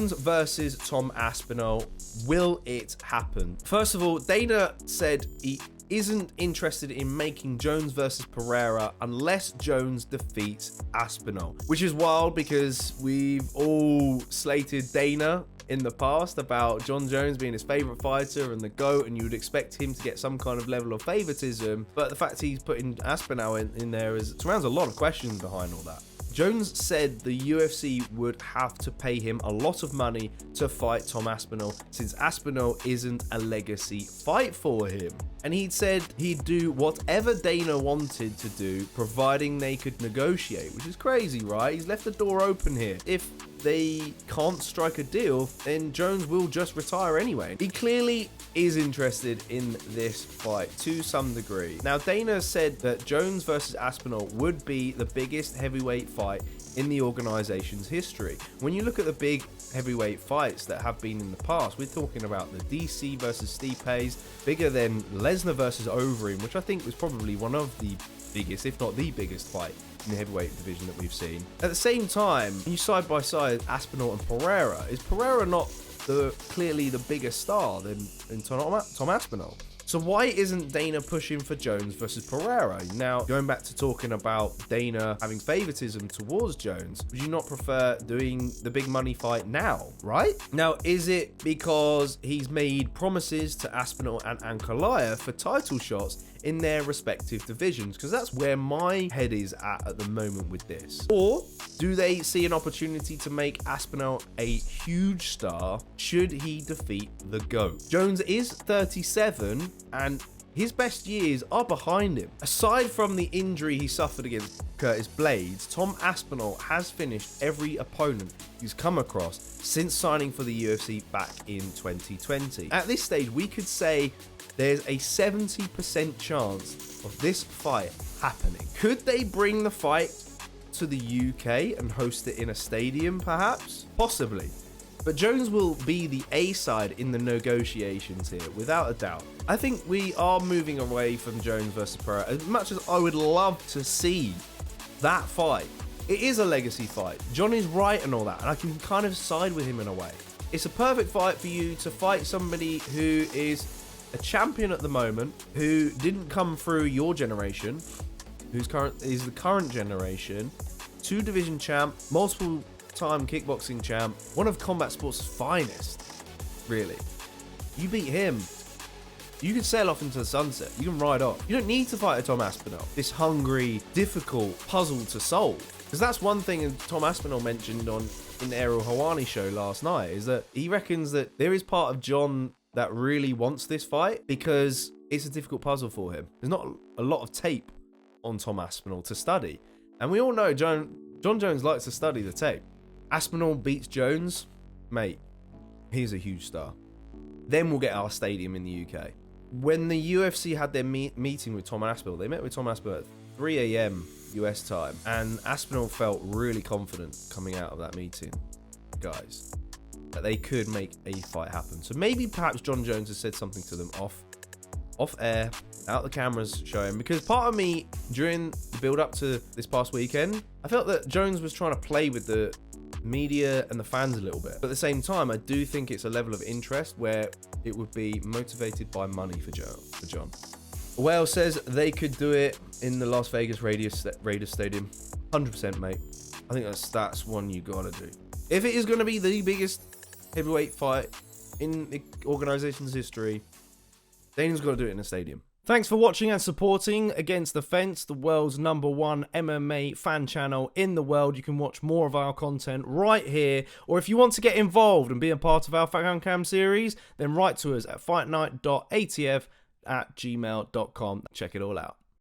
Jones versus Tom Aspinall. Will it happen? First of all, Dana said he isn't interested in making Jones versus Pereira unless Jones defeats Aspinall, which is wild because we've all slated Dana in the past about Jon Jones being his favorite fighter and the GOAT, and you would expect him to get some kind of level of favoritism, but the fact he's putting Aspinall in there surrounds a lot of questions behind all that. Jones said the UFC would have to pay him a lot of money to fight Tom Aspinall, since Aspinall isn't a legacy fight for him. And he'd said he'd do whatever Dana wanted to do, providing they could negotiate, which is crazy, right? He's left the door open here. If they can't strike a deal, then Jones will just retire anyway. He clearly is interested in this fight to some degree. Now, Dana said that Jones versus Aspinall would be the biggest heavyweight fight in the organization's history. When you look at the big heavyweight fights that have been in the past, we're talking about the DC versus Stipe's, bigger than Lesnar versus Overeem, which I think was probably one of the biggest, if not the biggest fight in the heavyweight division that we've seen. At the same time, you side by side Aspinall and Pereira. Is Pereira not clearly the bigger star than Tom Aspinall? So why isn't Dana pushing for Jones versus Pereira? Now, going back to talking about Dana having favoritism towards Jones, would you not prefer doing the big money fight now, right? Now, is it because he's made promises to Aspinall and Ankalaev for title shots in their respective divisions? Because that's where my head is at the moment with this. Or do they see an opportunity to make Aspinall a huge star should he defeat the GOAT? Jones is 37 and his best years are behind him. Aside from the injury he suffered against Curtis Blades, Tom Aspinall has finished every opponent he's come across since signing for the UFC back in 2020. At this stage, we could say there's a 70% chance of this fight happening. Could they bring the fight to the UK and host it in a stadium, perhaps? Possibly. But Jones will be the A side in the negotiations here, without a doubt. I think we are moving away from Jones versus Pereira. As much as I would love to see that fight, it is a legacy fight. Jon is right and all that, and I can kind of side with him in a way. It's a perfect fight for you to fight somebody who is a champion at the moment, who didn't come through your generation, is the current generation, 2-division champ, multiple time kickboxing champ, one of combat sports' finest, really. You beat him, you can sail off into the sunset. You can ride off. You don't need to fight a Tom Aspinall, this hungry, difficult puzzle to solve. Because that's one thing Tom Aspinall mentioned in the Ariel Helwani show last night, is that he reckons that there is part of Jon that really wants this fight because it's a difficult puzzle for him. There's not a lot of tape on Tom Aspinall to study. And we all know Jon Jones likes to study the tape. Aspinall beats Jones, mate, he's a huge star. Then we'll get our stadium in the UK. When the UFC had their meeting with Tom Aspinall, they met with Tom Aspinall at 3 a.m. US time, and Aspinall felt really confident coming out of that meeting, guys, that they could make a fight happen. So maybe perhaps Jon Jones has said something to them off air, out the cameras showing, because part of me during the build up to this past weekend, I felt that Jones was trying to play with the media and the fans a little bit. But at the same time, I do think it's a level of interest where it would be motivated by money for Jon. Wales says they could do it in the Las Vegas Raiders Stadium. 100%, mate. I think that's one you gotta do. If it is going to be the biggest heavyweight fight in the organization's history, Dana's got to do it in a stadium. Thanks for watching and supporting Against the Fence, the world's #1 MMA fan channel in the world. You can watch more of our content right here, or if you want to get involved and be a part of our FanCam series, then write to us at fightnight.atf@gmail.com. Check it all out.